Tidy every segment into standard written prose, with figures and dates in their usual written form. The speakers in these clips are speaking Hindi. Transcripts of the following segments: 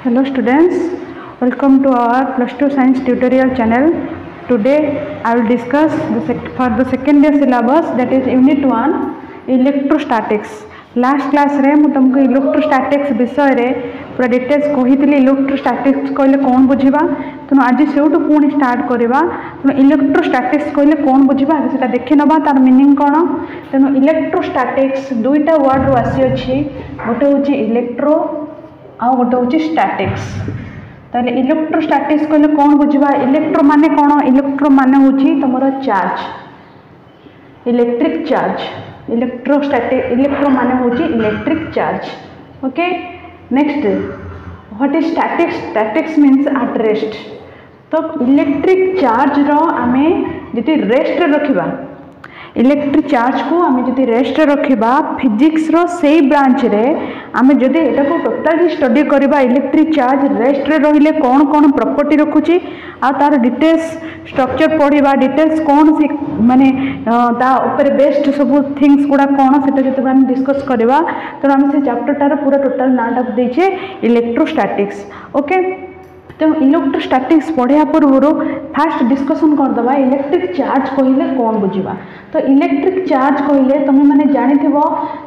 Hello students, welcome to our plus 2 science tutorial channel. Today I will discuss for the second year syllabus, that is unit 1 electrostatics. Last class रे मु तुमको इलेक्ट्रोस्टैटिक्स विषय रे पूरा डिटेल्स कही इलेक्ट्रोस्टैटिक्स कहले कौन बुझा तेणु आज से पुणी स्टार्ट करवा तेणु इलेक्ट्रोस्टैटिक्स कहले कौन बुझा से देखी नवा तार मीनिंग कौन तेणु इलेक्ट्रोस्टैटिक्स दुईटा वर्ड रू आसी अच्छी गोटे हूँ इलेक्ट्रो आ गोटे हूँ स्टैटिक्स ताले इलेक्ट्रोस्टैटिक्स कहले कौन बुझा इलेक्ट्रो माने कौन इलेक्ट्रो माने हूँ तुम charge electric charge electrostatic electro माने हूँ electric charge okay next what is statics statics means at rest तो इलेक्ट्रिक चार्ज रो आमे जति रेस्ट रखिबा इलेक्ट्रिक चार्ज को आमे जति रेस्ट रखिबा फिजिक्स रो सेही ब्रांच रे आमे जति एटा को टोटली स्टडी करबा इलेक्ट्रिक चार्ज रेस्ट रे रहिले कौन कौन प्रॉपर्टी रखुची आ तार डिटेल्स स्ट्रक्चर पढ़िबा डिटेल्स कौन से माने ता ऊपर बेस्ट सब थिंग्स गुडा कौन सेटा जति हम डिस्कस करबा तो हम से चैप्टर तार पूरा टोटल नाटा देछे इलेक्ट्रोस्टैटिक्स ओके तो इलेक्ट्रोस्टैटिक्स पढ़िया पूर्व फास्ट डिस्कसन करदबा इलेक्ट्रिक चार्ज कहले कौन बुझा तो इलेक्ट्रिक चार्ज कहले तुम मैंने जानी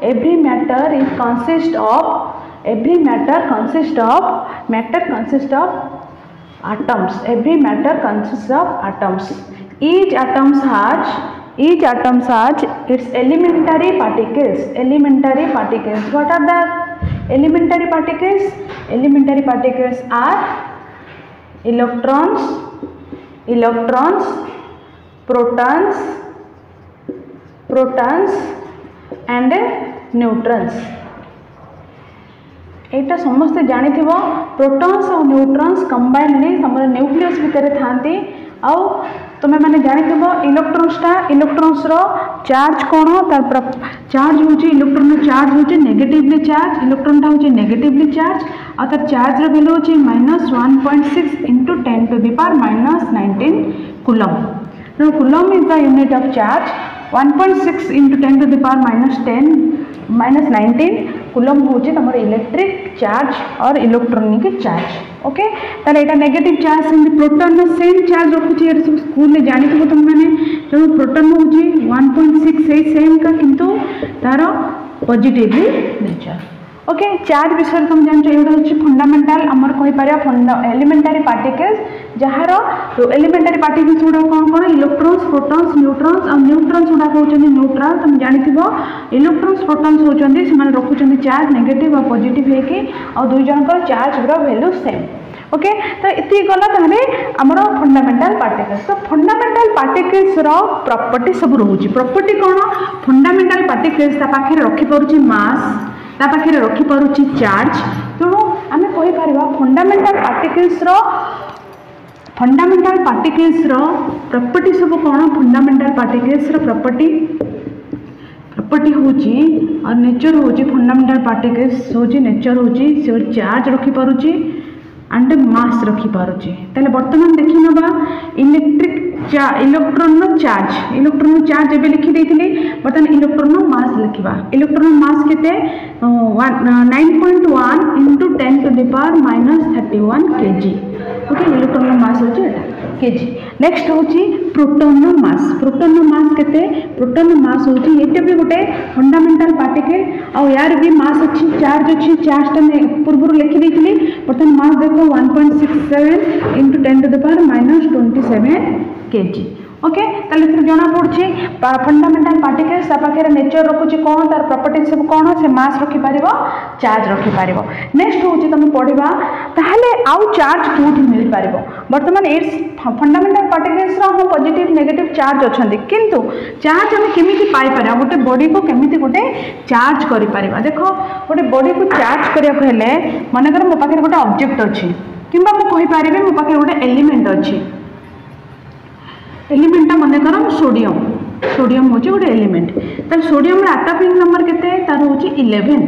every matter is consist of every matter consist of atoms every matter consists of atoms each atoms has its elementary particles what are the elementary particles are electrons protons and neutrons एटा समस्ते जानी थी प्रोटॉन्स और न्यूट्रॉन्स कंबाइनली समर न्यूक्लियस भितर थांती आउ तुम्हें मैंने जानी थी इलेक्ट्रॉन्स रो चार्ज कौन तार चार्ज हूँ इलेक्ट्रॉन चार्ज हूँ नेगेटिवली चार्ज इलेक्ट्रॉन टा हूँ नेगेटिवली चार्ज और तार चार्ज रो वैल्यू हूँ -1.6 × 10⁻19 coulomb coulomb is the unit of charge 1.6 × 10⁻19 coulomb हूँ तुम इलेक्ट्रिक चार्ज और इलेक्ट्रॉनिक चार्ज ओके ताले एटा नेगेटिव चार्ज से प्रोटॉन में सेम चार्ज रखुची सब स्कूल में जानी थो तुम मैंने जो प्रोटॉन हूँ 1.6 सेम का किंतु तार पॉजिटिवली नेचर ओके चार्ज विषय तुम जान ये फंडामेंटाल आमर कहीपर एलिमेंटारी पार्टिकल्स जार एलिमेंटारी पार्टिकल्स गुड़ा कौन कौन इलेक्ट्रॉन्स प्रोटॉन्स न्यूट्रॉन्स और न्यूट्रॉन्स गुड़ा होती न्यूट्रल तुम जानी इलेक्ट्रॉन्स प्रोटॉन्स होती से रखुच्च चार्ज नेगेटिव और पॉजिटिव होगी और दुई जनकर चार्ज वैल्यू सेम ओके तो इतनी गला ताहले आमर फंडामेंटाल पार्टिकल्स तो फंडामेंटाल पार्टिकल्स रो प्रॉपर्टी सब रोची प्रॉपर्टी कौन फंडामेंटाल पार्टिकल्स ता पाखे रखि परुची मास ता पाखे रखि परुची चार्ज तेणु आम कहीपर फंडामेंटाल पार्टिकल्स रो प्रॉपर्टी सब कौन फंडामेंटाल पार्टिकल्स रो प्रॉपर्टी होची और नेचर होची फंडामेंटाल पार्टिकल्स होची नेचर होची से चार्ज रखि परुची एंड मास रखि पारुची ताले वर्तमान देखि नबा इलेक्ट्रॉन चार्ज एबे लिखि देथिले वर्तमान इलेक्ट्रॉन मास लिखिबा इलेक्ट्रॉन मास केते 9.1 × 10⁻31 kg ओके इलेक्ट्रॉन मास होची एटा kg नेक्स्ट होची प्रोटॉन मास केते प्रोटॉन मास होची एटा भी गोटे फंडामेंटाल पार्टिकल और यार भी मास अच्छी चार्ज टा पूर्व लिखि देथिले वर्तमान मास देखो 1.67 × 10⁻27 kg ओके ताले जना पड़ी फंडामेंटाल पार्टिकल्स पाखे नेचर रखुची कौन तार प्रॉपर्टी सब कौन से मास रखि पारिबो चार्ज रखि पारिबो नेक्स्ट होची तुम पढ़िबा ताहले आउ चार्ज कोठी मिल पारिबो वर्तमान इट्स फंडामेंटाल पार्टिकल्स रो पॉजिटिव नेगेटिव चार्ज अछंती किंतु चार्ज हम केमिति पाई पारा गोटे बॉडी को केमिति गोटे चार्ज करि पारिबा देखो गोटे बॉडी को चार्ज करिया हेले माने कर मो पाखे गोटे ऑब्जेक्ट अछि किंबा मो कहि पारिबे मो पाखे गोटे एलिमेंट अछि एलिमेंटा मन कर सोडियम हूँ गोटे एलिमेंट तार सोडियम एटॉमिक नंबर केते तार हूँ 11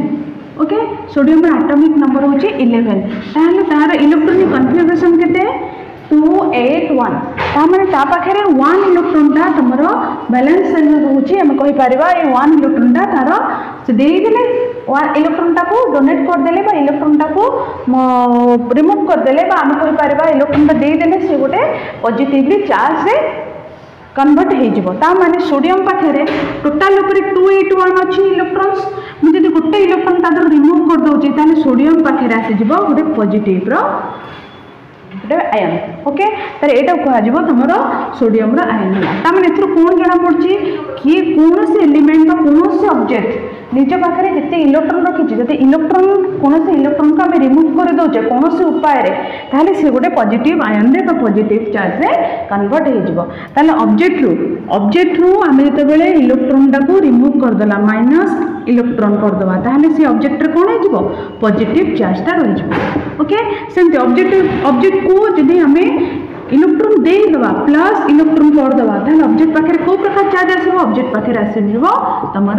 ओके सोडियम एटॉमिक नंबर हूँ 11 ताहले तार इलेक्ट्रॉनिक कन्फिगरेशन केते 281 ता माने ता पाखे 1 इलेक्ट्रॉन टा तुमरो बैलेंस रोचे आम कहि पारिबा ए 1 इलेक्ट्रॉन टा तार से देइले इलेक्ट्रॉन टाको डोनेट करदेले बा इलेक्ट्रॉन टाको रिमूव करदेले बा आम कहि पारबा इलेक्ट्रॉन टा दे देले से गोटे पॉजिटिवली चार्ज रे कन्वर्ट हो जिवो ता माने सोडियम पाखे टोटाल ऊपर 281 अच्छी इलेक्ट्रॉन्स मुझे गोटे इलेक्ट्रॉन ता रिमूव कर दउची ताले सोडियम पाखे आसी जिवो गोटे पॉजिटिव रो आयन ओके तार एटा कह तुम सोडियम आयन है मैंने कौन जना पड़ी कि कौन से एलिमेंट कौन से ऑब्जेक्ट निज पाखे जिते इलेक्ट्रॉन रखी जब इलेक्ट्रॉन कौन से इलेक्ट्रॉन को आम रिमूव कर दौचे कौन से उपाय ताहले से गोटे पॉजिटिव आयन रे पॉजिटिव चार्ज रे कन्वर्ट हो ऑब्जेक्ट रु आम जो इलेक्ट्रॉन टाक रिमूव करदेला माइनस इलेक्ट्रॉन करदे ताहले से ऑब्जेक्ट रे कौन हो पॉजिटिव चार्ज टा रही ओके सेमती ऑब्जेक्ट को जदि आम इलेक्ट्रॉन देदेवा प्लस इलेक्ट्रॉन करदे ताहले ऑब्जेक्ट पाखे कौ प्रकार चार्ज आसो ऑब्जेक्ट पाखे आसो तुम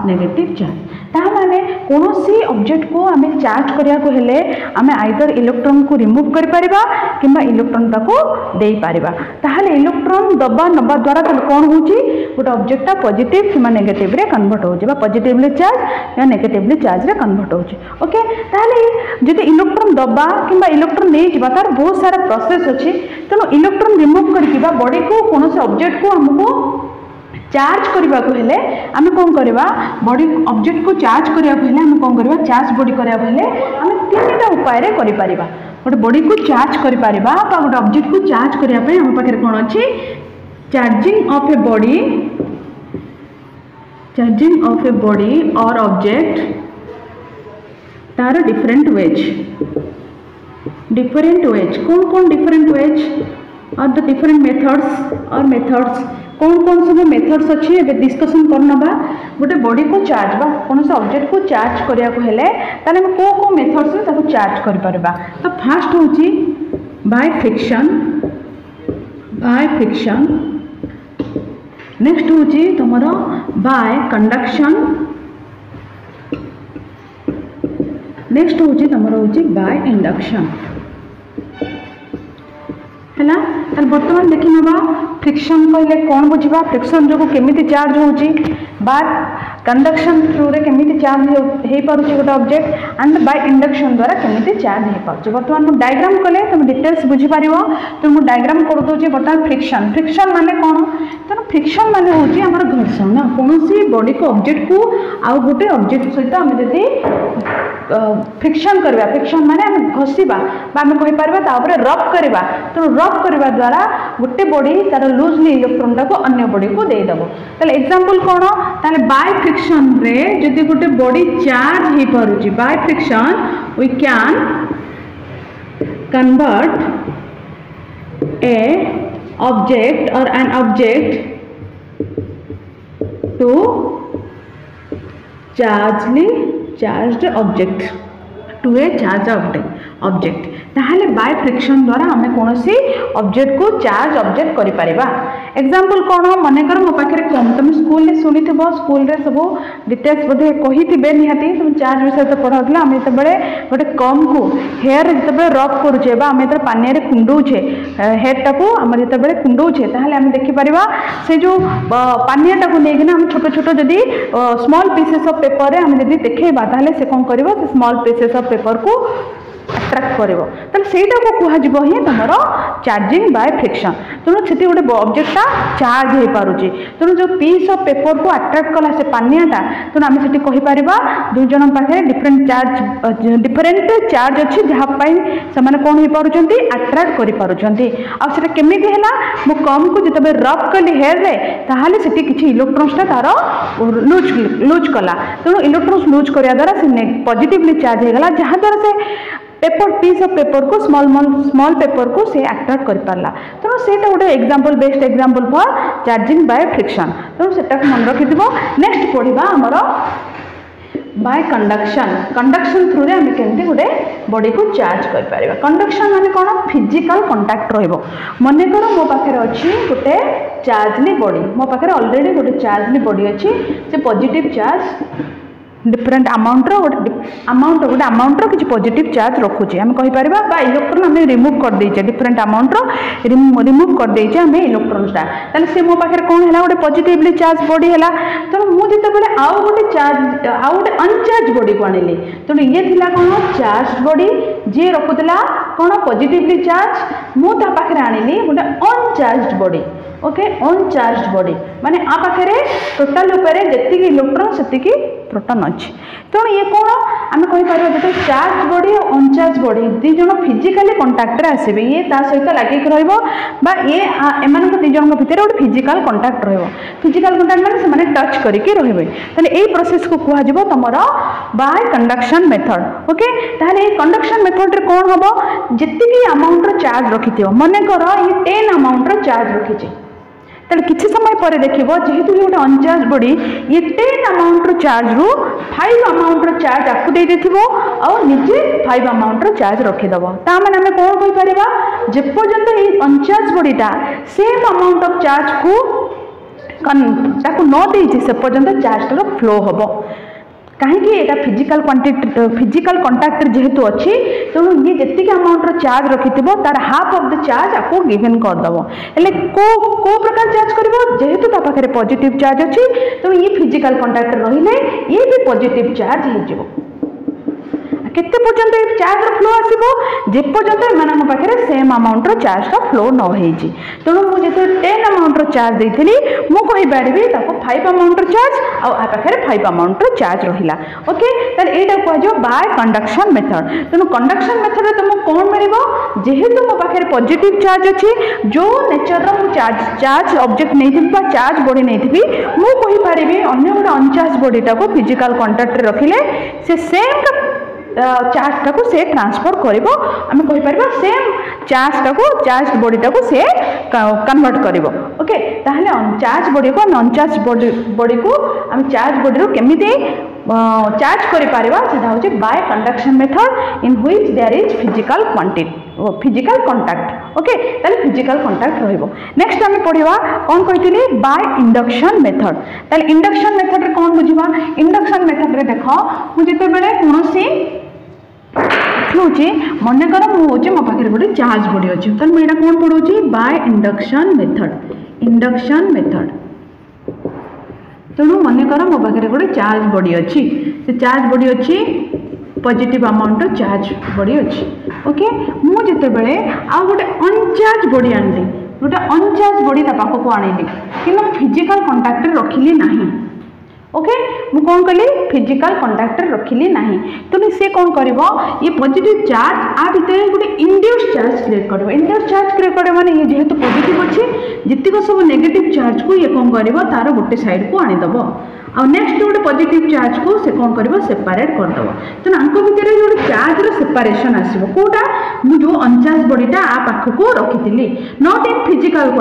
नेगेटिव चार्ज ताने कौन सी ऑब्जेक्ट को आम चार्ज करने आम आइदर इलेक्ट्रॉन को रिमूव कर पारिबा किंबा इलेक्ट्रॉन टाको दे पारिबा ताहले इलेक्ट्रॉन दबा नबा द्वारा कौन होची गोटे ऑब्जेक्ट टा पॉजिटिव किंबा नेगेटिव रे कन्वर्ट होची बा पॉजिटिवली चार्ज या नेगेटिवली चार्ज रे कन्वर्ट होची ओके ताहले जदि इलेक्ट्रॉन दबा किंबा इलेक्ट्रॉन नहीं जिबा तार बहुत सारा प्रोसेस अछि तेणु इलेक्ट्रॉन रिमूव करके बॉडी को कौन से ऑब्जेक्ट को हमको चार्ज करने को हेले आम कौन करवा बॉडी ऑब्जेक्ट को चार्ज करने को हेले आम कौन करवा चार्ज बॉडी करने को हेले आम तीनटा उपाय रे करि परिबा गोटे बॉडी को चार्ज करि परिबा बा गोटे ऑब्जेक्ट को चार्ज करने पे हम पाखे कौन अच्छी चार्जिंग ऑफ ए बॉडी और ऑब्जेक्ट तार डिफरेंट वेज कौन डिफरेंट वेज और द डिफरेंट मेथड्स कौन सब मेथड्स अच्छी ए डिस्कसन करना गोटे बॉडी को चार्ज बा कौन से ऑब्जेक्ट को चार्ज करने को हेले ताले हम को मेथड्स रे ताको चार्ज कर परबा तो फास्ट होची बाय फ्रिक्शन नेक्स्ट होची तुमरो बाय कंडक्शन नेक्स्ट होची तुमरो होची बाय इंडक्शन है बर्तमान देखी ना फ्रिक्शन कहले कौन बुझा फ्रिक्शन जो केमी चार्ज होची बा कंडक्शन थ्रू रे केमी चार्ज हो पारुची गोटे ऑब्जेक्ट एंड बाय इंडक्शन द्वारा केमी चार्ज हो पारुची बर्तमान मुझे डायग्राम कले तुम डिटेल्स बुझीपार तो मुझे डायग्राम कर दूसरी बर्तमान फ्रिक्शन माने कौन तेना फ्रिक्शन माने होची हमर घर्षण ना कौन सी बॉडी को ऑब्जेक्ट को आउ गोटे ऑब्जेक्ट सहित आम जदि फ्रिक्शन करवा फ्रिक्शन माने आम घसीबा आम कहि परबा तापर रब करबा तो रब करबा द्वारा गोटे बॉडी तार लूजली इलेक्ट्रॉन टाको अन्य बॉडी को दे दबो ताले एग्जांपल कोन ताले बाय फ्रिक्शन रे जदि गोटे बॉडी चार्ज हे परुची by friction we can convert a object or an object to charged object to a charge object ताहले बाय फ्रिक्शन द्वारा आम कौन सी ऑब्जेक्ट को चार्ज ऑब्जेक्ट करि परिबा एग्जांपल कौन मनकर मो पाखे कम तुम स्कूल में शुणी स्कूल रे सब डिटेल्स बोधे कही निहाती तुम चार्ज विषय तो पढ़ाऊला आम जो गोटे कम को हेयर जो रब करुचे आम जो पानी कुंडौचे हेयर टाक आम जो कुंडौचे ताहले आम देखिपर से जो पानिया टाक नहीं आम छोट छोट जदि स्मॉल पीसेस ऑफ पेपर आम जदि देखा ताहले से कौन कर स्मॉल पीसेस ऑफ पेपर को अट्रैक्ट करिवो तले सेटा को कुहा जिवो ही तमरो चार्जिंग बाय फ्रिक्शन तेणु से गोटे ऑब्जेक्टा चार्ज हो पारुची तेणु जो पीस ऑफ पेपर को अट्रैक्ट कला से पानियाटा तेणु आम से कही पारिबा दुई जन पाखे डिफरेंट चार्ज अच्छी जहाँपाई से कौन हो पारुचंती अट्रैक्ट करि पारुचंती आ सेटा केमिति हैला मो कम को जतबे रब कली हेयर रे ताहाले सेठी किछि इलेक्ट्रॉन्स टा तारो लूज कला तेणु इलेक्ट्रॉन्स लूज करिया द्वारा से पॉजिटिवली चार्ज हो गला जहाँ द्वारा से पेपर पीस ऑफ पेपर को स्मॉल पेपर को से अट्रैक्ट कर पारला तेणु से गोटे example best example for charging by friction तेणु से मन रखिथिबो नेक्स्ट पढ़िबा हमर बाय कंडक्शन थ्रू रे हम केमती गोटे बॉडी को चार्ज कर पारिबा कंडक्शन माने कोन फिजिकल कांटेक्ट रहइबो मने करो मो पाखे अछि गोटे चार्जली बॉडी मो पाखे ऑलरेडी गोटे चार्जली बॉडी अछि से पॉजिटिव चार्ज डिफरेंट अमाउंट गोटे अमाउंट किसी पॉजिटिव चार्ज रखुचे आम कहीपर इलेक्ट्रॉन आम रिमूव कर देचे डिफरेंट अमाउंट रिमूव कर देचे आम इलेक्ट्रॉनटा ताले से मो पाखे कौन है गोटे पॉजिटिवली चार्ज बॉडी है तेणु मुझे जिते आउ गोटे चार्ज आउ गोटे अनचार्ज बॉडी को आनिली तेणु ये थिला कौन चार्ज बॉडी जी रखुला कौन पॉजिटिवली चार्ज मु ता पाखे आनिली गोटे uncharged body okay uncharged body माने आ पाखे टोटाल जी इलेक्ट्रॉन से प्रोटॉन अच्छी तेणु ये कौन आम कहीपर जो चार्ज बॉडी और uncharge body these physically contact आसबे ये सहित लगे ये एम दीज भितर गोटे फिजिकाल कंटाक्ट फिजिकाल कंटाक्ट माने से टच करके रे ये प्रोसेस को कह तुम बाय कंडक्शन मेथड ओके ताहले कंडक्शन मेथड रे कौन हम जी अमाउंट चार्ज रखि मनकर ये 10 अमाउंट चार्ज रखी किसी समय पर देखिए जेहेतु गोटे अनचार्ज बॉडी ये 10 अमाउंट चार्ज रु 5 अमाउंट चार्ज आपको दे देथिबो और निजे 5 अमाउंट चार्ज रखिदेव ता माने आमे कोन कहि परिबा जे पर्यंत ये अनचार्ज बॉडीटा सेम अमाउंट ऑफ चार्ज को ताको न देछि से पर्यंत चार्ज रो फ्लो हबो कहीं फिजिकल कंटाक्ट जेहेतु अच्छी तेणु ये जी अमाउंट चार्ज रखि तार हाफ ऑफ द चार्ज आपको गिवन करदेव हेल्ले को प्रकार चार्ज कर जेहेतु पाखे पॉजिटिव चार्ज अच्छी तेणु ये फिजिकल कंटाक्ट रही ये भी पॉजिटिव चार्ज हो केते पर्यंत चार्ज फ्लो आसो जे पर्यंत एम पाखे सेम अमाउंट चार्ज का फ्लो न होइछि तेणु मुझे 10 अमाउंट चार्ज देती मुझे कहीपरि 5 अमाउंट चार्ज आ पाखे 5 अमाउंट चार्ज रहा ओके तार एटा कह बाय कंडक्शन मेथड तेणु कंडक्शन मेथड रे तुमको कौन मिल जेहेतु मो पाखे पॉजिटिव चार्ज अच्छी जो नेचर चार्ज ऑब्जेक्ट नहीं चार्ज बॉडी नहीं मुझे कहीपरि अन्य गोटे अनचार्ज बॉडीटा को फिजिकल कंटाक्ट रखिले से सेम चार्ज टाको से ट्रांसफर करिवो आमे कहि परबा सेम चार्ज टाको चार्ज बॉडी टाको से कन्वर्ट करिवो ओके ताहले अनचार्ज बॉडी को अनचार्ज बॉडी को आमे चार्ज बॉडी रो केमिति चार्ज करि पारिबा सेटा होचे by conduction method in which there is physical contact okay ताले फिजिकल कंटाक्ट रहिबो नेक्स्ट आमे पढिबा कोन कहितली बाय इंडक्शन मेथड ताले इंडक्शन मेथड रे कोन बुझिबा इंडक्शन मेथड रे देखो मु जते बेले कोनोसी मनकर मुझे मो पाखे गोटे चार्ज बॉडी अच्छी तो मुझे कौन पढ़ाऊँ बाय इंडक्शन मेथड तेणु मनकर मो पाखे गोटे चार्ज बॉडी अच्छी से चार्ज बॉडी अच्छी पॉजिटिव अमाउंट चार्ज बॉडी अच्छी ओके मुझे बेले आ गोटे अनचार्ज बॉडी आनी गोटे अनचार्ज बॉडी पाखक आनी कि फिजिकल कंटाक्ट रखिली नहीं ओके मु कौन कली फिजिकल कंडक्टर रखिली नहीं तो सी कौन कर ये पॉजिटिव चार्ज आ भितर गोटे इंड्यूस चार्ज क्रिएट कर इंड्यूस चार्ज क्रिएट कर माने ये जेहेतु पॉजिटिव अच्छी जितक सब नेगेटिव चार्ज को ये कौन कर तार गोटे साइड को आनीदेव आ नेक्स्ट गोटे पॉजिटिव चार्ज को से कौन कर सेपरेट करदेव तेना भितर जो चार्ज सेपरेशन आसो कौटा मुझे जो अनचार्ज बॉडीटा आ पाख को रखी not in physical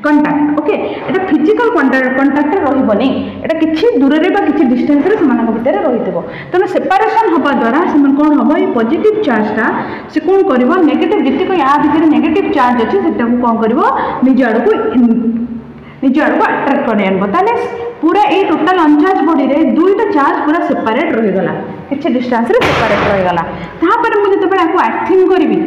contact okay Etah physical contact रही एटा किछि दूर रे बा किछि डिस्टेंस रे समान भितर रहितबो तेणु सेपरेशन हवा द्वारा समान कोन हबो ये पॉजिटिव चार्जटा से कोन करबो नेगेटिव जितक या भितर नेगेटिव चार्ज अछि सेटा को कोन करबो निज आड़ को अट्रैक्ट कर आनबो ताले पूरा ये टोटल अनचार्ज बॉडी रे दुईटा चार्ज पूरा सेपरेट रही गला किछि डिस्टेंस रे सेपरेट रही गला ता पर मु जते बेला को एक्टिंग करबी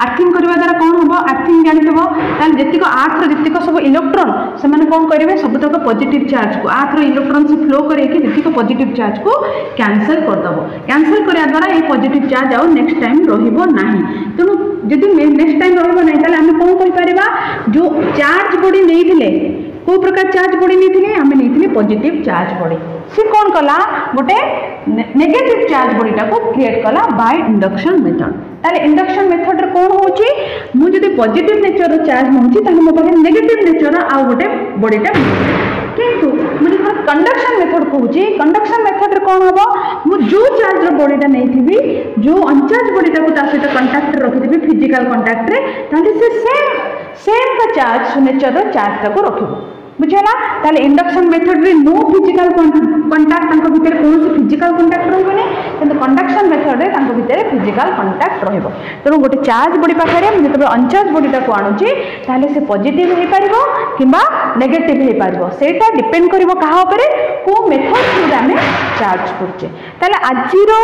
आर्थिंग करने द्वारा कौन हम आर्थिंग जानते जीक आर्थ जीक सब इलेक्ट्रॉन से कौन करेंगे सबतक पॉजिटिव चार्ज को आर्थ इलेक्ट्रॉन से फ्लो करके जीक पॉजिटिव चार्ज को कैंसल करदेव कैंसल करने द्वारा ये पॉजिटिव चार्ज आउ नेक्स्ट टाइम रहा तेणु जदि नेक्स्ट टाइम रहा आम कौन कहीपर जो चार्ज बॉडी नहीं को प्रकार चार्ज बॉडी नहीं आम नहीं पॉजिटिव चार्ज बॉडी सी कौन कला गोटे नेगेटिव चार्ज बॉडीटा को क्रिएट कला बाय इंडक्शन मेथड ताले इंडक्शन मेथड रे कौन होची मु जदि पॉजिटिव नेचर चार्ज होची ताले मो पाखे नेगेटिव नेचर आ गोटे बॉडीटा किंतु मु जदि कंडक्शन मेथड कहूची कंडक्शन मेथड रे कौन हबो मु जो चार्ज रो बॉडीटा नहीं जो अनचार्ज बॉडीटा को ता सहित कंटाक्ट रखिथि फिजिकल कंटाक्ट रे ताले से सेम का चार्ज नेचर रो चार्ज को रखिबो बुझेगा ताले इंडक्शन मेथड रे नो फिजिकल कांटेक्ट तांको भितर कोनोसी फिजिकल कांटेक्ट रहबोनी किंतु कंडक्शन मेथड रे तांको भितर फिजिकल कांटेक्ट रहबो तेणु गोटे चार्ज बॉडी पाखरे जब अनचार्ज बॉडीटा को आणुची ताले से पॉजिटिव हे पारिबो किंबा नेगेटिव हे पारिबो सेटा डिपेंड करिवो कहा ऊपर को मेथड थ्रू हमें चार्ज करछे ताले आजिरो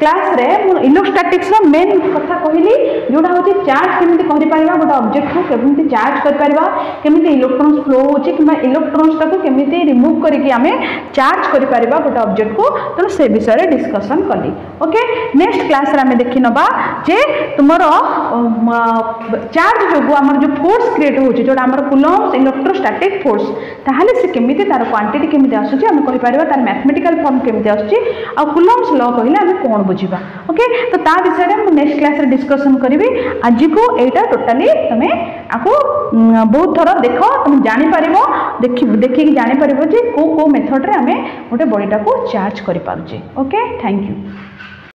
क्लास रे मु इलेक्ट्रोस्टैटिक्स रो मेन कथा कहली जोडा होची चार्ज केमिति करि पारिबा गोटे ऑब्जेक्ट को केमिति चार्ज कर पारिबा केमिति इलेक्ट्रॉन्स फ्लो होची किंबा इलेक्ट्रॉन्स ताको केमिति रिमूव करिकि हमें चार्ज करि पारिबा गोटे ऑब्जेक्ट को तो से विषय रे डिस्कशन कली ओके नेक्स्ट क्लास रे हमें देखि नबा जे तुमरो चार्ज जोगु हमर जो फोर्स क्रिएट होची जोडा हमर कूलम्ब्स इलेक्ट्रोस्टैटिक फोर्स ताहाले से केमिति तार क्वांटिटी केमिति आसुची हम कहि पारिबा तार मैथमेटिकल फॉर्म केमिति आसुची आ कूलम्ब्स लॉ कहिले हम कोन बुझिबा ओके तो ता विषय रे हम नेक्स्ट क्लास रे डिस्कशन करिवि आज को एटा टोटली तमे आको बहुत थोड़ा देखो तुम जानी पारिबो देखि जानी पारिबो जे को मेथड रे हमें गोटे बॉडीटा को चार्ज करि पारुचे ओके थैंक यू।